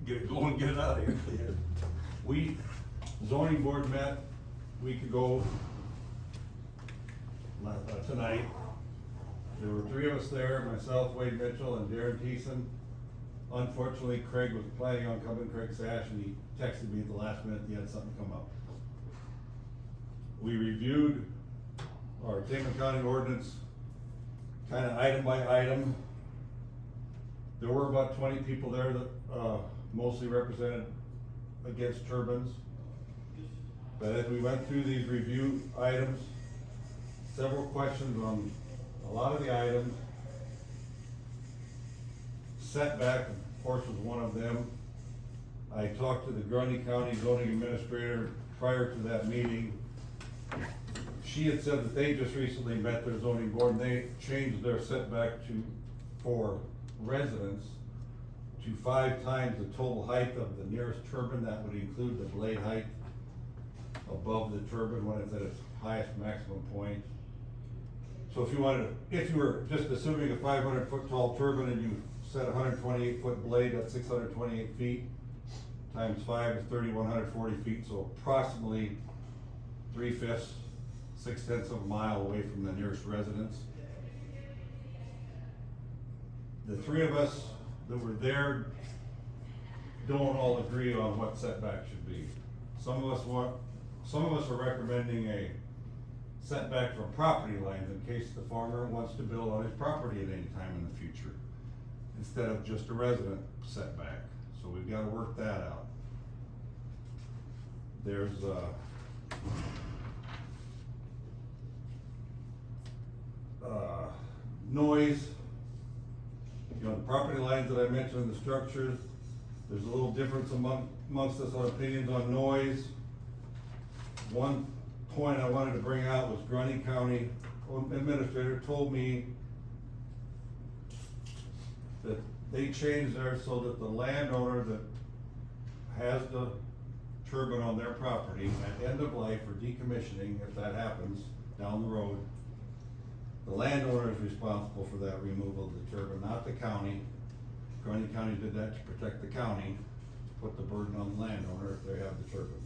get it going, get it out of here. We, zoning board met a week ago, tonight. There were 3 of us there, myself, Wade Mitchell, and Darren Thiessen. Unfortunately, Craig was planning on coming, Craig Sash, and he texted me at the last minute he had something come up. We reviewed our Tama County ordinance, kind of item by item. There were about 20 people there that mostly represented against turbines. But as we went through these review items, several questions on a lot of the items. Setback, of course, was one of them. I talked to the Grundy County Zoning Administrator prior to that meeting. She had said that they just recently met their zoning board and they changed their setback for residents to 5 times the total height of the nearest turbine. That would include the blade height above the turbine when it's at its highest maximum point. So if you were just assuming a 500-foot tall turbine and you set a 128-foot blade at 628 feet, times 5 is 3,140 feet, so approximately 3/5, 6/10 of a mile away from the nearest residence. The 3 of us that were there don't all agree on what setback should be. Some of us are recommending a setback from property lines in case the farmer wants to build on his property at any time in the future, instead of just a resident setback. So we've got to work that out. There's noise. You know, the property lines that I mentioned, the structures, there's a little difference amongst us on opinions on noise. One point I wanted to bring out was Grundy County Administrator told me that they changed theirs so that the landowner that has the turbine on their property at end of life or decommissioning, if that happens down the road, the landowner is responsible for that removal of the turbine, not the county. Grundy County did that to protect the county, to put the burden on the landowner if they have the turbine.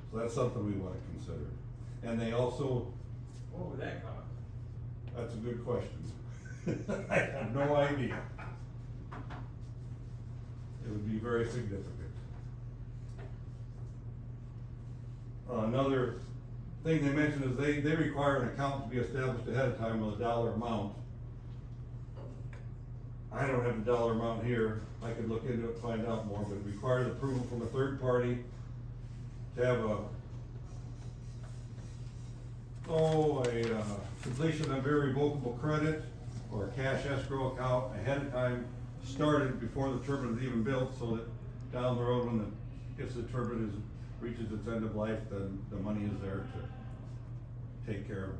So that's something we want to consider. And they also. What would that cost? That's a good question. I have no idea. It would be very significant. Another thing they mentioned is they require an account to be established ahead of time with a dollar amount. I don't have the dollar amount here. I could look into it and find out more, but it requires approval from a third party to have a completion of irrevocable credit or a cash escrow account ahead of time started before the turbine is even built, so that down the road if the turbine reaches its end of life, then the money is there to take care of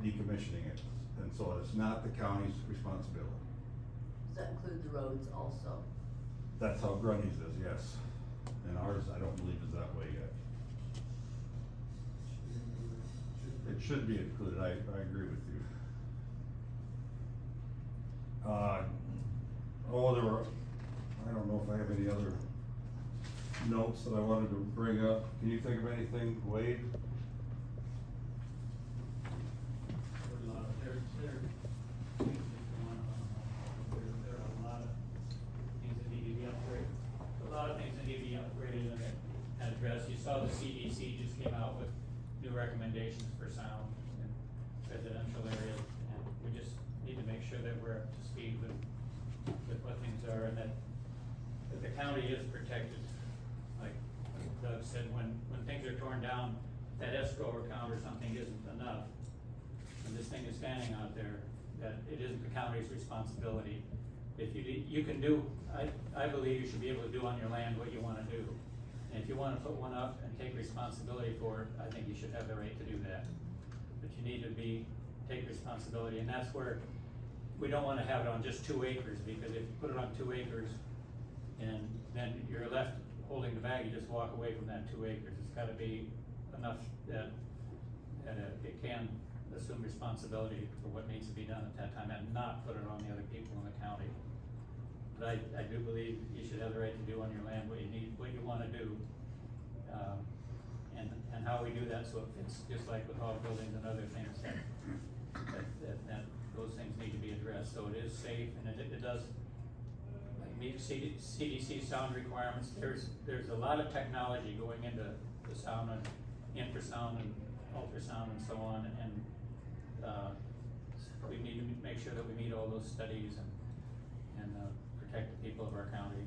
decommissioning it. And so it's not the county's responsibility. Does that include the roads also? That's how Grundy's is, yes. And ours, I don't believe is that way yet. It should be included, I agree with you. I don't know if I have any other notes that I wanted to bring up. Can you think of anything, Wade? There are a lot of things that need to be upgraded. A lot of things that need to be upgraded and addressed. You saw the CDC just came out with new recommendations for sound in residential areas, and we just need to make sure that we're up to speed with what things are, and that the county is protected. Like Doug said, when things are torn down, that escrow account or something isn't enough. When this thing is standing out there, that it isn't the county's responsibility. If you can do, I believe you should be able to do on your land what you wanna do. And if you wanna put one up and take responsibility for it, I think you should have the right to do that. But you need to take responsibility, and that's where we don't wanna have it on just 2 acres, because if you put it on 2 acres, and then you're left holding the bag, you just walk away from that 2 acres. It's gotta be enough that it can assume responsibility for what needs to be done at that time and not put it on the other people in the county. But I do believe you should have the the right to do on your land what you need, what you wanna do. And how we do that, so it fits, just like with hog buildings and other things, that those things need to be addressed, so it is safe, and it does meet CDC sound requirements. There's a lot of technology going into the sound and infrasound and ultrasound and so on, and we need to make sure that we meet all those studies and protect the people of our county.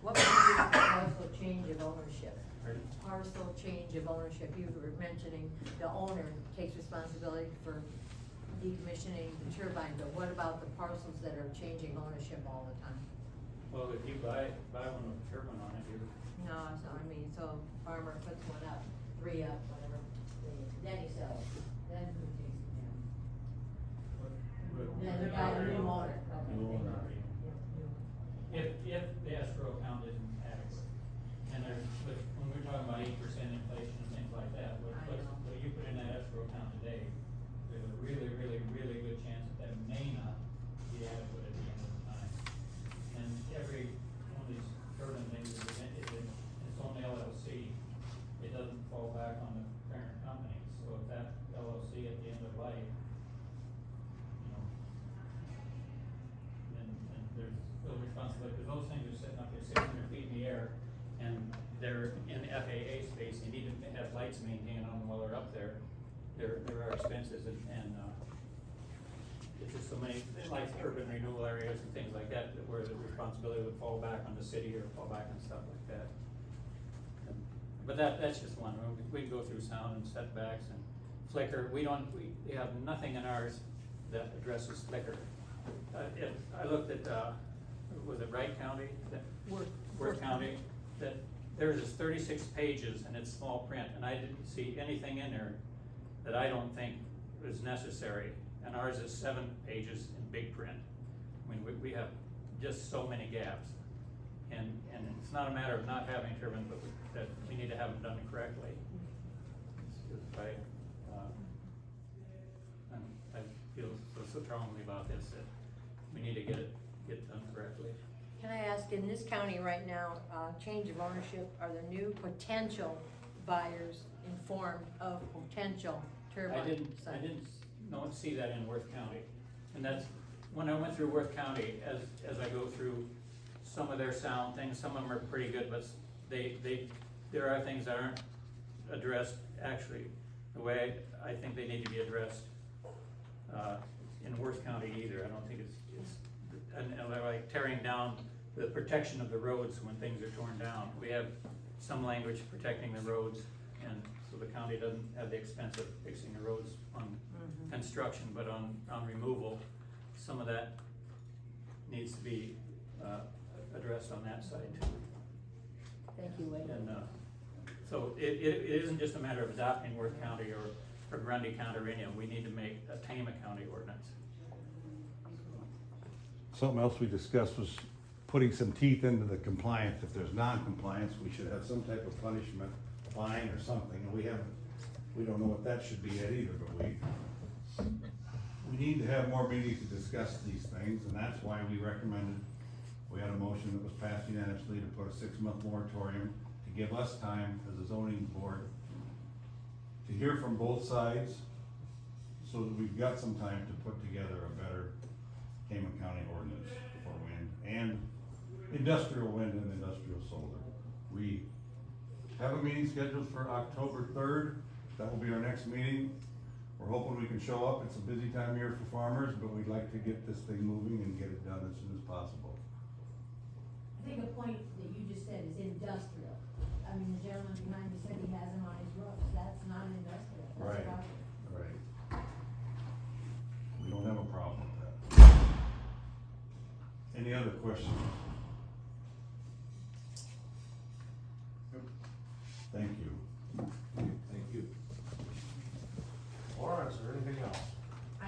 What would be the parcel change of ownership? Pardon? Parcel change of ownership, you were mentioning the owner takes responsibility for decommissioning the turbine, but what about the parcels that are changing ownership all the time? Well, if you buy one with a turbine on it, you're. No, so I mean, so farmer puts one up, 3 up, whatever, then he sells, then who takes it down? Then the guy, the new owner. New owner. If the escrow account isn't adequate, and there's, when we're talking about 8% inflation and things like that, what you put in that escrow account today, there's a really, really, really good chance that may not be adequate at the end of the time. And every one of these turbine things is in its own LLC, it doesn't fall back on the parent company, so if that LLC at the end of life, then there's still responsibility, because those things are sitting up there 600 feet in the air, and they're in FAA space, you need to have lights maintained on them while they're up there. There are expenses and it's just so many, like urban renewal areas and things like that, where the responsibility would fall back on the city or fall back on stuff like that. But that's just one, we can go through sound and setbacks and flicker, we have nothing in ours that addresses flicker. If I looked at, was it Wright County? Worth County, that there's this 36 pages and it's small print, and I didn't see anything in there that I don't think is necessary, and ours is 7 pages in big print. I mean, we have just so many gaps, and it's not a matter of not having turbines, but that we need to have them done correctly. And I feel so strongly about this that we need to get it done correctly. Can I ask, in this county right now, change of ownership, are the new potential buyers informed of potential turbine sites? I didn't see that in Worth County, and that's, when I went through Worth County, as I go through some of their sound things, some of them are pretty good, but there are things that aren't addressed actually the way I think they need to be addressed in Worth County either. I don't think it's and like tearing down the protection of the roads when things are torn down. We have some language protecting the roads, and so the county doesn't have the expense of fixing the roads on construction, but on removal, some of that needs to be addressed on that side too. Thank you, Wade. And so it isn't just a matter of adopting Worth County or Grundy County or any of them. We need to make a Tama County ordinance. Something else we discussed was putting some teeth into the compliance. If there's non-compliance, we should have some type of punishment, fine or something, and we don't know what that should be yet either, but we need to have more meetings to discuss these things, and that's why we recommended, we had a motion that was passed unanimously to put a 6-month moratorium to give us time as a zoning board to hear from both sides, so that we've got some time to put together a better Tama County ordinance for wind and industrial wind and industrial solar. We have a meeting scheduled for October 3rd. That will be our next meeting. We're hoping we can show up. It's a busy time of year for farmers, but we'd like to get this thing moving and get it done as soon as possible. I think a point that you just said is industrial. I mean, the gentleman behind you said he has them on his roofs. That's not industrial. That's Right. property. Right. We don't have a problem with that. Any other questions? Thank you.